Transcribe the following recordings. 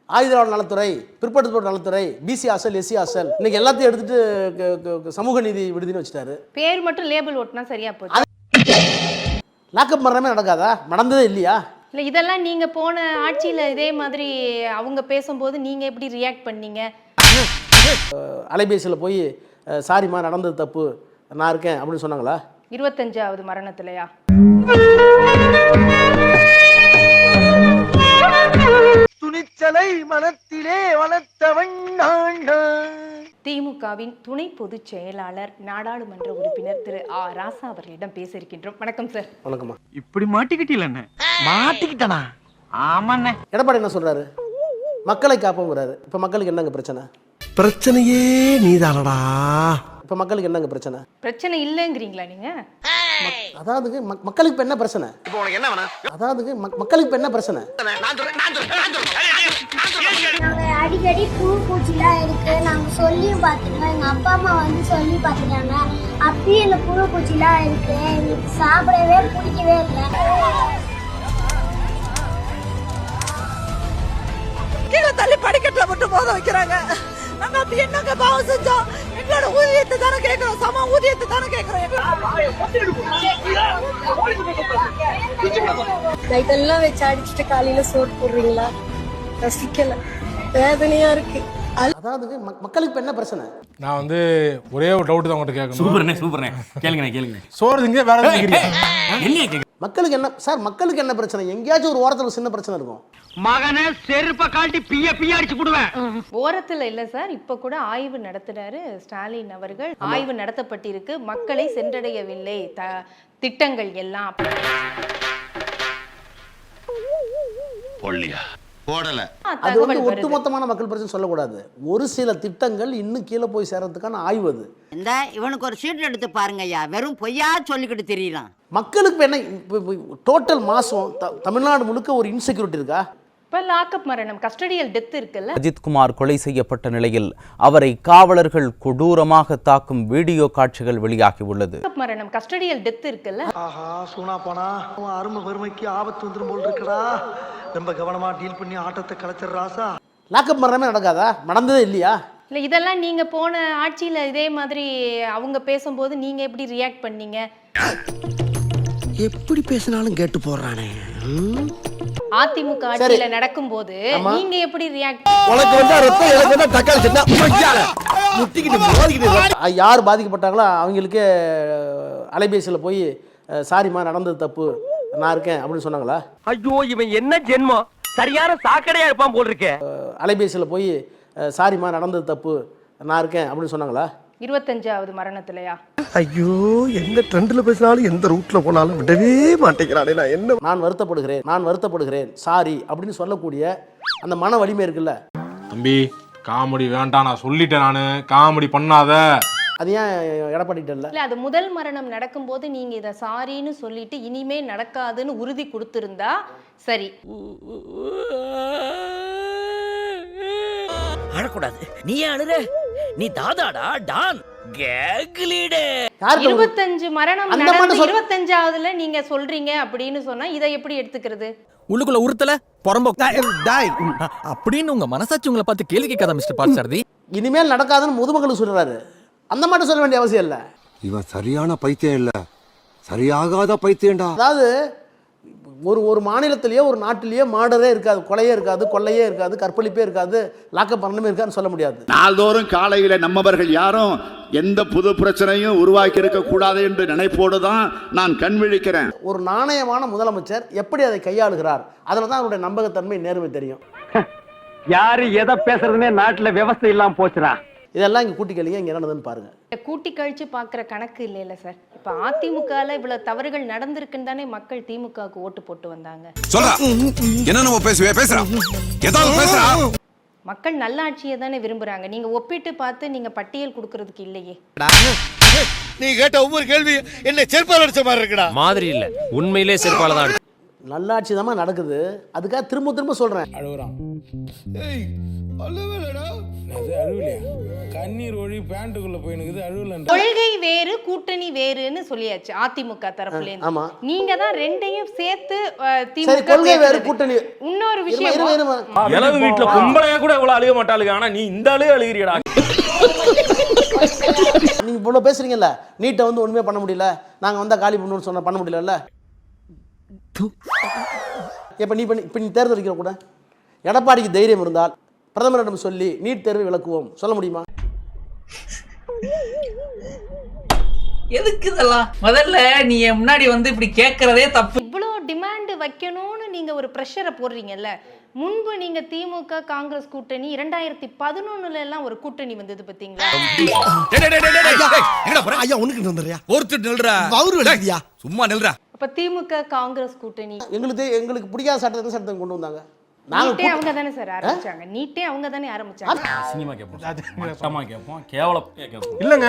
ஆயுதவாழ் நலத்துறை, பிற்படுத்தப்பட்ட நலத்துறை, பிசி ஹாஸ்டல், எஸ்சி ஹாஸ்டல், இன்னைக்கு எல்லாத்தையும் எடுத்துட்டு சமூக நீதி விடுதின்னு வச்சுட்டாரு. பேர் மட்டும் லேபிள் ஓட்டினா சரியா போச்சு. லாக்அப் மரணமே நடக்காதா? நடந்ததே இல்லையா? இல்ல இதெல்லாம் நீங்க போன ஆட்சியில இதே மாதிரி அவங்க பேசும்போது நீங்க எப்படி ரியாக்ட் பண்ணீங்க? அலைபேசியில் போய் சாரிம்மா நடந்தது தப்பு, நான் இருக்கேன் அப்படின்னு சொன்னாங்களா? 25வது மரணத்திலயா? துணிச்சலை மனத்திலே வளர்த்தவன் திமுகவின் துணை பொதுச் செயலாளர் நாடாளுமன்ற உறுப்பினர் திரு ஆ ராசா அவர்களிடம் பேச இருக்கின்றோம். வணக்கம் சார். வணக்கம்மா. இப்படி மாட்டிக்கிட்டீல என்ன? மாட்டிக்கிட்டனா? ஆமாண்ணே. எடப்பாடி என்ன சொல்றாரு? மக்களை காப்போங்கிறாரு. இப்ப மக்களுக்கு என்னங்க பிரச்சனை? பிரச்சனையே நீதானடா. இப்ப மக்களுக்கு என்னங்க பிரச்சனை? பிரச்சனை இல்லைங்கிறீங்களா நீங்க? அதாவது மக்களுக்கு என்ன பிரச்சனை? இப்போ உனக்கு என்ன வேணும்? அதாவது மக்களுக்கு என்ன பிரச்சனை? நாங்க அடிக்கடி புழு பூச்சிலாம் இருக்கு நாங்க சொல்லியும் பார்த்துட்டோம். எங்க அப்பா அம்மா வந்து சொல்லி பார்த்துட்டாங்க. அப்பயும் இந்த புழு பூச்சிலாம் இருக்கு, எங்களுக்கு சாப்பிடவே பிடிக்கவே இல்லை. கீழே தள்ளி படிக்கட்டுல மட்டும் போத வைக்கிறாங்க. நாங்க அப்படி என்னங்க பாவம் செஞ்சோம்? எங்களோட ஊதியத்தை தானே கேட்கிறோம், சம ஊதியத்தை தானே கேட்கிறோம். நைட்டெல்லாம் வச்சு அடிச்சுட்டு காலையில சோறு போடுறீங்களா? ரசிக்கல, வேதனையா இருக்கு. அதாவது மக்களுக்கு என்ன பிரச்சனை? நான் வந்து ஒரே ஒரு டவுட் தான் உங்கள்கிட்ட கேட்கணும். சூப்பர்ண்ணே கேளுங்க. சோறு திங்க வேற எதுவும் மக்களுக்கு என்ன சார்? மக்களுக்கு என்ன பிரச்சனை? எங்கேயாச்சும் ஒரு ஓரத்துல சின்ன பிரச்சனை இருக்கும். மகனே செருப்ப காட்டி பிய அடிச்சு போடுவேன். ஓரத்துல இல்ல சார், இப்ப கூட ஆய்வு நடத்துறாரு ஸ்டாலின் அவர்கள். ஆய்வு நடத்தப்பட்டிருக்கு, மக்களை சென்றடையவில்லை திட்டங்கள் எல்லாம். போடல. அது வந்து ஒட்டுமொத்தமான மக்கள் பிரச்சனை சொல்லக்கூடாது. ஒரு சில திட்டங்கள் இன்னும் கீழே போய் சேர்றதுக்கான ஆய்வு அது. இந்த இவனுக்கு ஒரு சீட் எடுத்து பாருங்கய்யா, வெறும் பொய்யா சொல்லிக்கிட்டு தெரியலாம். மக்களுக்கு என்ன டோட்டல் மாசம் தமிழ்நாடு முழுக்க ஒரு இன்செக்யூரிட்டி இருக்கா? இப்ப லாக்அப் மரணம், கஸ்டடியல் டெத் இருக்குல்ல. அஜித்குமார் கொலை செய்யப்பட்ட நிலையில் அவரை காவலர்கள் கொடூரமாக தாக்கும் வீடியோ காட்சிகள் வெளியாகி உள்ளது. லாக்அப் மரணம், கஸ்டடியல் டெத் இருக்குல்ல. ஆஹா சூனா போனா அருமை பெருமைக்கு ஆபத்து வந்துரும் போல் இருக்குடா. ரொம்ப கவனமா டீல் பண்ணி ஆட்டத்தை கலைச்சர் ராசா. லாக்அப் மரணமே நடக்காதா? நடந்ததே இல்லையா? இல்ல இதெல்லாம் நீங்க போன ஆட்சியில இதே மாதிரி அவங்க பேசும்போது நீங்க எப்படி ரியாக்ட் பண்ணீங்க? எப்படி பேசினாலும் கேட்டு போடுறானே. அதிமுக ஆட்சியில நடக்கும்போது நீங்க எப்படி ரியாக்ட்? உனக்கு வந்தா ரத்தம், எனக்கு வந்தா தக்காளி சட்னா முட்டிக்கிட்டு மோதிக்கிட்டு. யார் பாதிக்கப்பட்டாங்களோ அவங்களுக்கே அலைபேசியில் போய் சாரிம்மா நடந்தது தப்பு, நான் இருக்கேன் அப்படின்னு சொன்னாங்களா? ஐயோ இவன் என்ன ஜென்மம், சரியான சாக்கடையா இருப்பான் போல் இருக்கே. அலைபேசியில் போய் சாரிம்மா நடந்தது தப்பு, நான் இருக்கேன் அப்படின்னு சொன்னாங்களா? 25வது மரணத்திலயா? ஐயோ எந்த ட்ரெண்ட்ல பேசினாலும் எந்த ரூட்ல போனாலும் விடவே மாட்டேங்கிறானே. நான் என்ன நான் வருத்தப்படுகிறேன் சாரி அப்படின்னு சொல்லக்கூடிய அந்த மன வலிமை இருக்குல்ல. தம்பி காமெடி வேண்டாம், நான் சொல்லிட்டேன். நானு காமெடி பண்ணாத. அது ஏன் எடப்பாடிட்ட இல்ல? இல்ல அது முதல் மரணம் நடக்கும்போது நீங்க இத சாரின்னு சொல்லிட்டு இனிமே நடக்காதுன்னு உறுதி கொடுத்திருந்தா சரி. அழக்கூடாது. நீ அழுற, நீ தாதாடா டான் கேங் லீடர். 25 மரணம் நடந்து 25வதுல நீங்க சொல்றீங்க அப்படின்னு சொன்னா இதை எப்படி எடுத்துக்கிறது? உள்ளுக்குள்ள உறுத்தல பொறம்போ அப்படின்னு உங்க மனசாட்சி உங்களை பார்த்து கேள்வி கேட்காத மிஸ்டர் பார்த்தசாரதி. இனிமேல் நடக்காதுன்னு முதுமக்களுக்கு சொல்றாரு. அந்த மாதிரி சொல்ல வேண்டிய அவசியம் இல்ல. இவன் சரியான பைத்தியம் இல்ல, சரியாகாத பைத்தியம்டா. அதாவது ஒரு மாநிலத்திலேயே ஒரு நாட்டிலேயே மாடரே இருக்காது, கொலையே இருக்காது, கொள்ளையே இருக்காது, கற்பழிப்பே இருக்காது, லாக்கப் பண்ணணுமே இருக்காதுன்னு சொல்ல முடியாது. நாள்தோறும் காலையில நம்மவர்கள் யாரும் எந்த புது பிரச்சனையும் உருவாக்கி இருக்க கூடாது என்று நினைப்போடு தான் நான் கண் விழிக்கிறேன். ஒரு நாணயமான முதலமைச்சர் எப்படி அதை கையாளுகிறார், அதுல தான் அவருடைய நம்பகத்தன்மை, நேர்மை தெரியும். யாரு எதை பேசுறதுன்னே நாட்டுல விவசாயம் இல்லாம போச்சுடா. இதெல்லாம் இங்க கூட்டி கேளுங்க, இங்க என்னதுன்னு பாருங்க. கூட்டி கழிச்சு பாக்குற கணக்கு இல்ல சார். இப்ப அதிமுகல இவ்வளவு தவறுகள் நடந்திருக்குன்னு தானே மக்கள் திமுகவுக்கு ஓட்டு போட்டு வந்தாங்க. மக்கள் நல்ல ஆட்சியை தானே விரும்புறாங்க. நீங்க ஒப்பிட்டு பார்த்து நீங்க பட்டியல் கொடுக்கறதுக்கு இல்லையே. நீ கேட்ட ஒவ்வொரு கேள்வி என்ன செருப்பால அடிச்ச மாதிரி இருக்குடா. மாதிரி இல்ல, உண்மையிலே செருப்பால தான். நல்லாட்சி தான் நடக்குது. அதுக்காக திரும்ப திரும்ப சொல்றேன். அழுகுறான். ஏய் அழுவலடா. அது அழுவலையா? கண்ணீர் ஒழி பேண்ட்டுக்குள்ள போயினுக்குது அழுவலன்னு. கொள்கை வேறு கூட்டணி வேறுன்னு சொல்லியாச்சு அதிமுக தரப்புல இருந்து. ஆமா. நீங்க தான் ரெண்டையும் சேர்த்து சரி, திமுக கொள்கை வேறு கூட்டணி. இன்னொரு விஷயம் இளவு வீட்டுல கும்பலையா கூட இவ்வளவு அழுக மாட்டாளுங்க. ஆனா நீ இந்த அழுகிறீடா. நீங்க இவ்வளவு பேசுறீங்கல்ல, நீட்டை வந்து ஒண்ணுமே பண்ண முடியல, நாங்க வந்தா காலி பண்ணணும்னு சொன்னா பண்ண முடியல. இப்ப நீ தேர்தல் வைக்கிற கூட எடப்பாடிக்கு தைரியம் இருந்தால் பிரதமரிடம் சொல்லி நீட் தேர்வை விளக்குவோம் சொல்ல முடியுமா? எதுக்கு இதெல்லாம்? முதல்ல நீ முன்னாடி வந்து இப்படி கேட்கறதே தப்பு. இவ்வளோ டிமாண்ட் வைக்கணும்னு நீங்க ஒரு பிரஷரை போடுறீங்கல்ல. முன்பு நீங்க திமுக காங்கிரஸ் கூட்டணி 2011 எல்லாம் ஒரு கூட்டணி வந்தது பாத்தீங்களா? சும்மா நில்றா. அப்ப திமுக காங்கிரஸ் கூட்டணி எங்களுக்கு பிடிக்காத சட்டத்தை கொண்டு வந்தாங்க. நீட்டே அவங்க தானே சார் ஆரம்பிச்சாங்க. நீட்டே அவங்க தானே ஆரம்பிச்சாங்க. சினிமா கேட்போம், மட்டமா கேட்போம், கேவலம் கேட்போம். இல்லங்க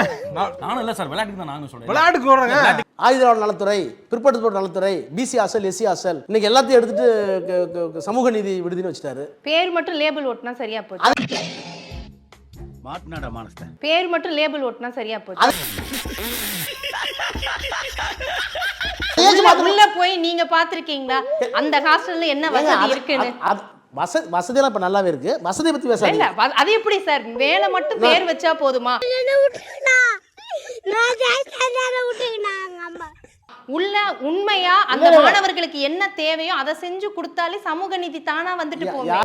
நானும் இல்ல சார், விளையாட்டுக்கு தான் நானும் சொல்றேன். விளையாட்டுக்கு வர்றேங்க. ஆயுதவாழ் நலத்துறை, பிற்படுத்தப்பட்ட நலத்துறை, பிசி அசல், எஸ்சி அசல், இன்னைக்கு எல்லாத்தையும் எடுத்துட்டு சமூக நீதி விடுதின்னு வச்சுட்டாரு. பேர் மட்டும் லேபிள் ஓட்டினா சரியா போச்சு. பேர் மட்டும் லேபிள் ஓட்டினா சரியா போச்சு. உள்ள போய் நீங்க பாத்திருக்கீங்களா அந்த ஹாஸ்டல்ல என்ன வசதி இருக்குன்னு? வசதியெல்லாம் இப்ப நல்லாவே இருக்கு. வசதியை பத்தி பேசாதீங்க. அது எப்படி சார்? வேலை மட்டும் பேர் வச்சா போதுமா? உள்ள உண்மையா அந்த மாணவர்களுக்கு என்ன தேவையோ அதை செஞ்சு கொடுத்தாலே சமூக நீதி தானா வந்துட்டு போகும்.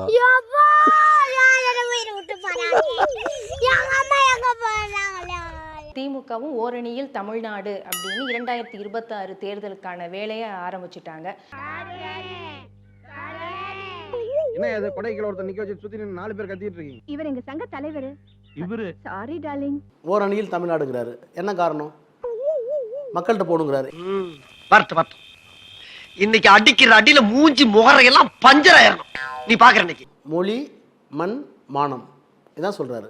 திமுகவும் ஓரணியில் தமிழ்நாடு அப்படின்னு 2026 தேர்தலுக்கான வேலையை ஆரம்பிச்சுட்டாங்க. என்ன அது கொடைக்குள்ள ஒருத்தர் நிக்க வச்சு சுத்தி 4 பேர் கத்திட்டு இருக்கீங்க? இவர் எங்க சங்க தலைவர். இவரு சாரி டார்லிங். ஓரணியில் தமிழ்நாடுங்கிறாரு. என்ன காரணம்? மக்கள்கிட்ட போடுங்கிறாரு. வரட்டு இன்னைக்கு அடிக்கிற அடியில மூஞ்சி முகரையெல்லாம் பஞ்சர் ஆயிரணும். நீ பாக்குற இன்னைக்கு மொழி, மண், மானம் இதான் சொல்றாரு.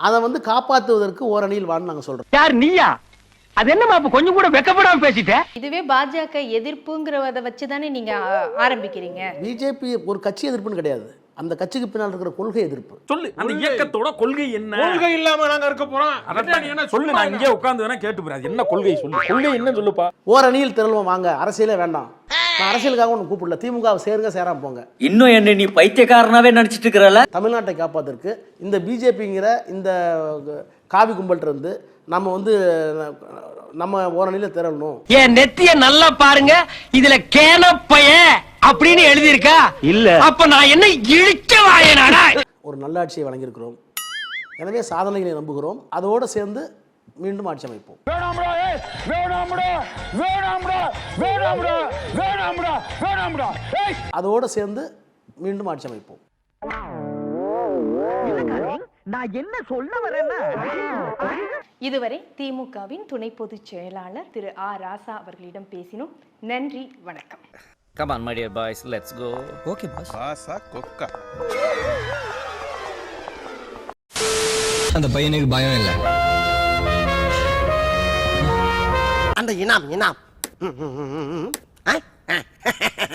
அதை வந்து காப்பாற்றுவதற்கு ஓரணியில் வான்னு நாங்க சொல்றோம். யார் நீயா? அது என்னமா அப்ப கொஞ்சம் கூட வெக்கப்படாம பேசிட்ட? இதுவே பாஜக எதிர்ப்புங்கிறத வச்சுதானே நீங்க ஆரம்பிக்கிறீங்க. பிஜேபி ஒரு கட்சி எதிர்ப்புன்னு கிடையாது. அந்த கட்சிக்கு பின்னால் இருக்கிற கொள்கை எதிர்ப்பு. சொல்லு, அந்த இயக்கத்தோட கொள்கை என்ன? கொள்கை இல்லாம நாங்க இருக்க போறோம். அதான் என்ன சொல்லு, நான் இங்கே உட்கார்ந்து வேணா கேட்டு போறேன். என்ன கொள்கை சொல்லு, கொள்கை என்ன சொல்லுப்பா. ஓரணியில் திரள்வோம் வாங்க, அரசியலே வேண்டாம். நான் அரசியலுக்காக ஒன்று கூப்பிடல, திமுக சேருங்க சேராம போங்க. இன்னும் என்ன நீ பைத்தியக்காரனாவே நடிச்சிட்டு இருக்கிறல? தமிழ்நாட்டை காப்பாத்திற்கு இந்த பிஜேபிங்கிற இந்த காவி கும்பல்கிட்ட இருந்து நம்ம வந்து நம்ம ஓரணியில திரளணும். என் நெத்திய நல்லா பாருங்க, இதுல கேனப்பைய அப்படின்னு எழுதி இருக்கா? இல்ல. அப்ப நான் என்ன இழிச்ச வாயனாடா? ஒரு நல்லாட்சியை வழங்கியிருக்கிறோம். எனவே சாதனைகளை நம்புகிறோம். அதோடு சேர்ந்து மீண்டும் ஆட்சி அமைப்போம். அதோடு சேர்ந்து மீண்டும் ஆட்சி அமைப்போம். நான் என்ன சொல்ல வரேன்னா, இதுவரை திமுகவின் துணை பொதுச் செயலாளர் திரு ஆ. ராசா அவர்களிடம் பேசினோம். நன்றி, வணக்கம். Come on my dear boys, let's go. Okay boss. ராசா கொக்கா. அந்த பையனுக்கு பயம் இல்ல. அந்த இனாம்